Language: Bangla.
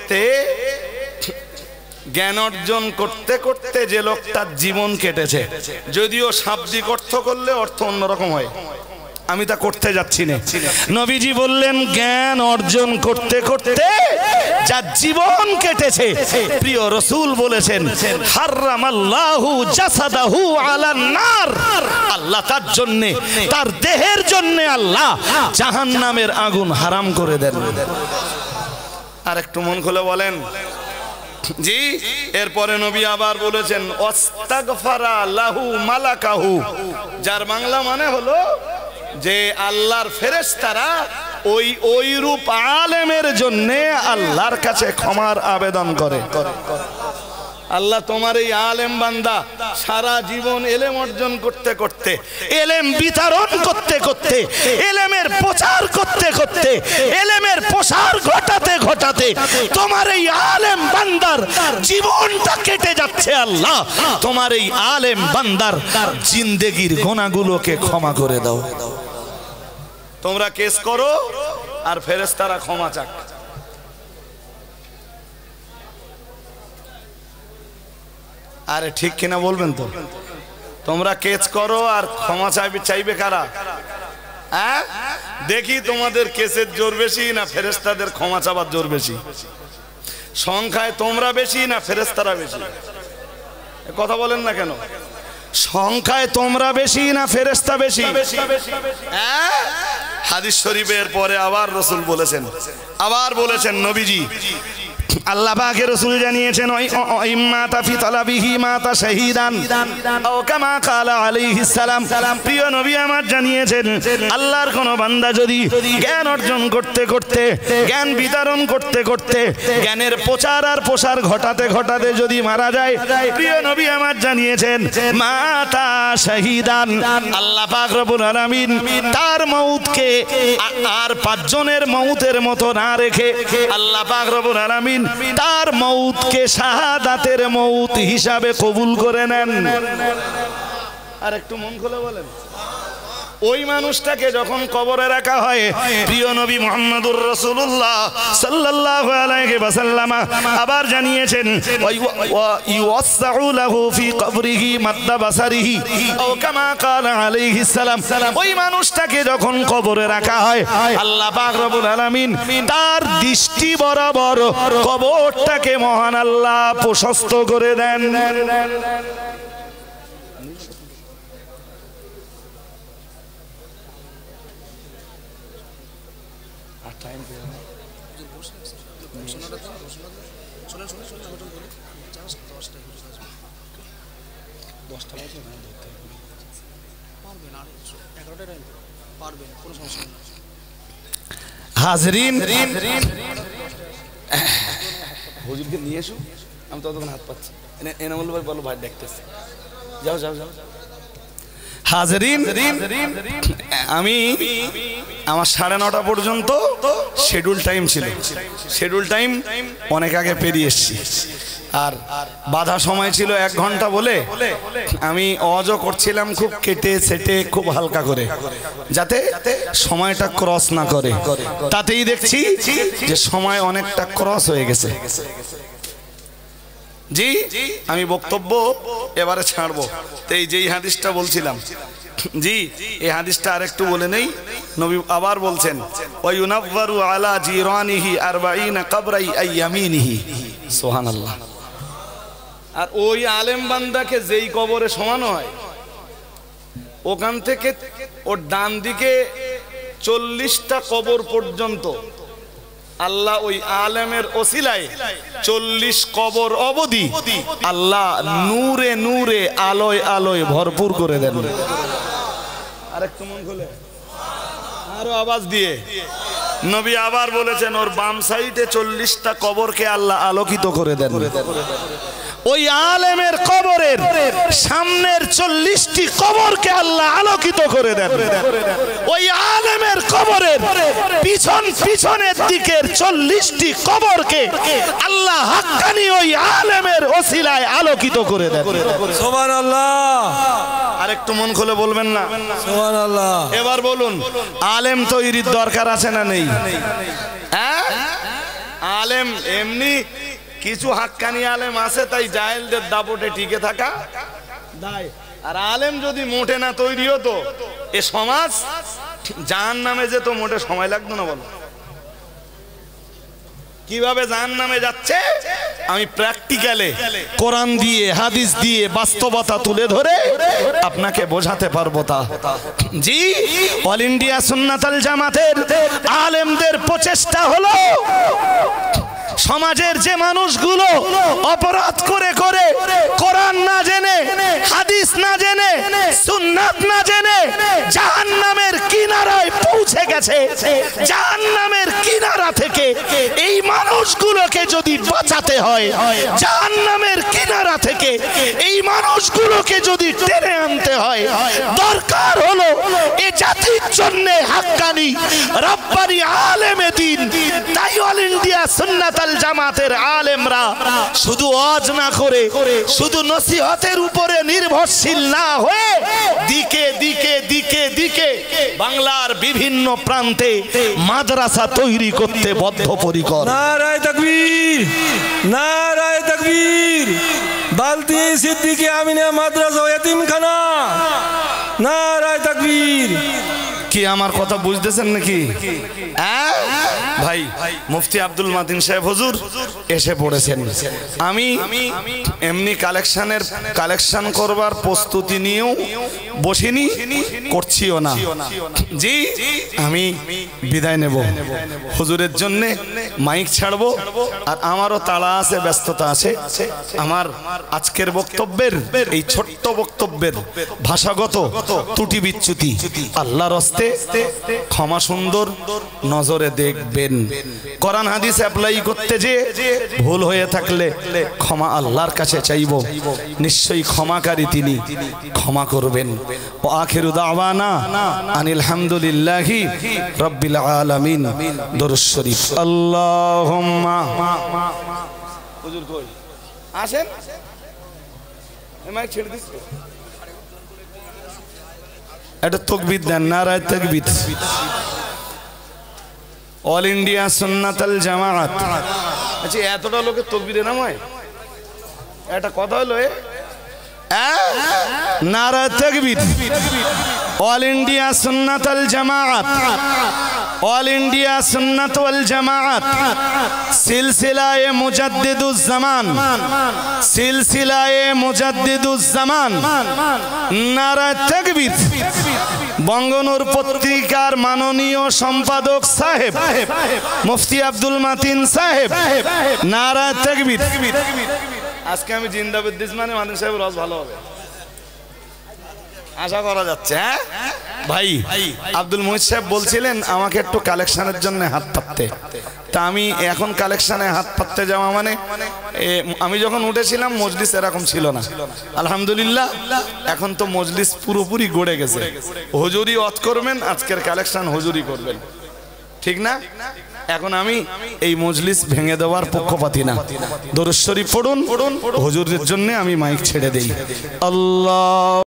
করতে জ্ঞান অর্জন করতে করতে যে লোকটার জীবন কেটেছে, যদিও শাব্দিক অর্থ করলে অর্থ অন্যরকম হয়, আমি তা করতে যাচ্ছি না। নবীজি বললেন জ্ঞান অর্জন করতে করতে যার জীবন কেটেছে, প্রিয় রাসূল বলেছেন হারামাল্লাহু জাসাদাহু আলান নার, আল্লাহ তার জন্য, তার দেহের জন্য আল্লাহ জাহান্নামের আগুন হারাম করে দেন। আর একটু মন খুলে বলেন জি। এরপরে নবী আবার বলেছেন ওয়াস্তাগফারা লাহু মালাকাহু, যার বাংলা মানে হলো যে আল্লাহর ফেরেশতারা ওই রূপ আলেমের জন্য আল্লাহর কাছে ক্ষমার আবেদন করে। আল্লাহ তোমার এই আলেম বান্দা সারা জীবন এলেম অর্জন করতে করতে, এলেম বিতরণ করতে করতে, এলেমের প্রচার করতে করতে, এলেমের প্রসার ঘটাতে ঘটাতে তোমার এই আলেম বান্দার জীবনটা কেটে যাচ্ছে। আল্লাহ তোমার এই আলেম বান্দার জিন্দেগির গুনাহগুলোকে ক্ষমা করে দাও। তোমরা কেস করো আর ফেরেশতারা ক্ষমা চাক। আরে ঠিক কিনা বলবেন তো? তোমরা কেস করো আর ক্ষমা চাইবে কারা? হ্যাঁ, দেখি তোমাদের কেসের জোর বেশি না ফেরেশতাদের ক্ষমা চাবার জোর বেশি? সংখ্যায় তোমরা বেশি না ফেরেশতারা বেশি? কথা বলেন না কেন? সংখ্যায় তোমরা বেশি না ফেরেশতা বেশি? হ্যাঁ, হাদিস শরীফের পরে আবার রাসূল বলেছেন নবীজি, আল্লাহ পাকের রাসূল জানিয়েছেন ইম্মাতা ফি তালাবিহি মাতা শাহীদান ও কামা ক্বালা আলাইহিস সালাম। প্রিয় নবী আমার জানিয়েছেন আল্লাহর কোন বান্দা যদি জ্ঞান অর্জন করতে করতে, জ্ঞান বিতরণ করতে করতে, জ্ঞানের প্রচার আর প্রসার ঘটাতে ঘটাতে যদি মারা যায়, প্রিয় নবী আমার জানিয়েছেন মাতা শাহীদান, আল্লাহ পাক রব্বুল আলামিন তার মউতকে আর পাঁচজনের মউতের মতো না রেখে আল্লাহ পাক রব্বুল আলামিন তার মউতকে শাহাদাতের মউত হিসাবে কবুল করে নেন। আর একটু মন খুলে বলেন, ওই মানুষটাকে যখন কবরে রাখা হয়, প্রিয় নবী মুহাম্মদুর রাসূলুল্লাহ সাল্লাল্লাহু আলাইহি ওয়াসাল্লাম আবার জানিয়েছেন ইউসাউ লাহু ফি কবরিহি মাদ্দা বাসারিহি ও কামা ক্বালা আলাইহিস সালাম। ওই মানুষটাকে যখন কবরে রাখা হয়, আল্লাহ পাক রব্বুল আলামিন তার দৃষ্টি বরাবর কবরটাকে মহান আল্লাহ প্রশস্ত করে দেন। হাজরিন, হুজুরকে নিয়ে এসো, আমি ততক্ষণ হাত পাচ্ছি। এনে বলবো ভাই, বলো ভাই দেখতেছি, যাও যাও যাও। হাজরিন, আমি আমার 9:30 পর্যন্ত শিডিউল টাইম ছিল, শিডিউল টাইম অনেক আগে পেরিয়ে এসেছি, আর বাধা সময় ছিল 1 ঘন্টা বলে আমি অজও করছিলাম খুব কেটে সেটে, খুব হালকা করে, যাতে সময়টা ক্রস না করে। তাতেই দেখছি যে সময় অনেকটা ক্রস হয়ে গেছে। জি, আমি বক্তব্য এবারে ছাড়বো। তো এই যেই হাদিসটা বলছিলাম, জি এই হাদিসটা আরেকটু বলে নেই। নবী আবার বলছেন ওয়ায়ুনাওয়ারু আলা জিরানিহি 40 কবরাই আইয়ামিনিহি, সুবহানাল্লাহ। আর ওই আলেম বান্দাকে যেই কবরে সমানো হয়, ওখান থেকে ওর ডান দিকে 40টা কবর পর্যন্ত আল্লাহ ওই আলেমের ওসিলায় 40 কবর অবধি আল্লাহ নূরে নূরে আলোয় আলোয় ভরপুর করে দেন। আরেকটু মন খুলে আরো আওয়াজ দিয়ে নবী আবার বলেছেন ওর বাম সাইডে 40টা কবরকে আল্লাহ আলোকিত করে দেন। ওই আলেমের কবরের সামনের 40টি কবরকে আল্লাহ আলোকিত করে দেন। ওই আলেমের কবরের পিছনের দিকের 40টি কবরকে আল্লাহ হাক্কানি ওই আলেমের ওসিলায় আলোকিত করে দেন। সুবহানাল্লাহ। আরেকটু মন খুলে বলবেন না? সুবহানাল্লাহ। এবার বলুন, আলেম তৈরির দরকার আছে না নেই? হ্যাঁ, আলেম এমনি কিছু হাক্কানি আলেম আছে, তাই জাহেলদের দাপটে টিকে থাকা দায়। আর আলেম যদি মোটে না তৈরি হতো, এ সমাজ জাহান্নামে যেত, মোটে সময় লাগতো না। বলো কিভাবে জাহান্নামে যাচ্ছে? আমি প্র্যাকটিক্যালে কোরআন দিয়ে হাদিস দিয়ে বাস্তবতা তুলে ধরে আপনাকে বোঝাতে পারবো। তা জি, অল ইন্ডিয়া সুন্নাতুল জামাতের আলেমদের প্রচেষ্টা হলো সমাজের যে মানুষগুলো অপরাধ করে করে কোরআন না জেনে, হাদিস না জেনে, সুন্নাত না জেনে জাহান্নামের কিনারায় পৌঁছে গেছে, জাহান্নামের কিনারা থেকে এই মানুষগুলোকে যদি বাঁচাতে হয়, জাহান্নামের কিনারা থেকে এই মানুষগুলোকে যদি টেনে আনতে হয়, দরকার হলো এ জাতির জন্য হাক্কানি রব্বানি আলেমে দ্বীন। তাই অল ইন্ডিয়া সুন্নাতুল জামাতের আলেমরা শুধু ওয়াজ না করে, শুধু নসিহতের উপরে নির্ভরশীল না হয়ে দিকে দিকে দিকে দিকে বাংলার বিভিন্ন প্রান্তে মাদ্রাসা তৈরি করতে বদ্ধপরিকর। নারায়ে তাকবীর, নারায়ে তাকবীর। বালতি সিদ্দিকী আমিনা মাদ্রাসা ও ইয়াতিমখানা, নারায়ে তাকবীর। কি আমার কথা বুঝতেছেন নাকি? ভাই মুফতি আব্দুল মাতিন সাহেব হুজুর এসে পড়েছেন। আমি এমনি কালেকশন করবার প্রস্তুতি নিয়েও বসিনি, করছিও না। জি, আমি বিদায় নেব, হুজুরের জন্য মাইক ছাড়বো। আর আমারও তাড়া আছে, ব্যস্ততা আছে। আমার আজকের বক্তব্যের, এই ছোট্ট বক্তব্যের ভাষাগত ত্রুটি বিচ্যুতি আল্লাহর হস্তে ক্ষমা সুন্দর নজরে দেখবেন। কোরআন হাদিস অ্যাপ্লাই করতে যে ভুল হয়ে থাকলে ক্ষমা আল্লাহর কাছে চাইব, নিশ্চয়ই ক্ষমাকারী তিনি, ক্ষমা করবেন। ও আখিরু দাওয়ানা আনিল হামদুলিল্লাহি রাব্বিল আলামিন। দরুদ শরীফ। আল্লাহুম্মা। হুজুর কই আসেন, এমাই ছেড়ে দিস, এটা তাকবীর দেন, নারায়ে তাকবীর। অল ইন্ডিয়া সুন্নাতুল জামাত। আচ্ছা, এতটা লোকের তাকবীরে নাম হয়? এটা কথা হলো নারায়ে তাকবীর। অল ইন্ডিয়া সুন্নাতুল জামাত, অল ইন্ডিয়া সুন্নাত ওয়াল জামাত সিলসিলায়ে মুজাদ্দিদুজ জামান, সিলসিলায়ে মুজাদ্দিদুজ জামান। নারায়ে তাকবীর। বঙ্গনূর পত্রিকার মাননীয় সম্পাদক সাহেব মুফতি আব্দুল মাতিন সাহেব, নারায়ে তাকবীর। আজকে আমি জিন্দাবাদ দিস, মানে মাতিন সাহেব রস ভালো হবে আশা করা যাচ্ছে। ভাই আব্দুল মুহিত সাহেব বলছিলেন আমাকে একটু কালেকশনের জন্য হাত পাততে। তা আমি এখন কালেকশনে হাত পাততে যাওয়া মানে, আমি যখন উঠেছিলাম মজলিস এরকম ছিল না। আলহামদুলিল্লাহ এখন তো মজলিস পুরোপুরি গড়ে গেছে। হুজুরি ওয়াজ করবেন, আজকের কালেকশন হুজুরি করবেন, ঠিক না? এখন আমি এই মজলিস ভেঙে দেওয়ার পক্ষপাতী না। দরুদ শরীফ পড়ুন, হুজুরের জন্য আমি মাইক ছেড়ে দেই। আল্লাহ।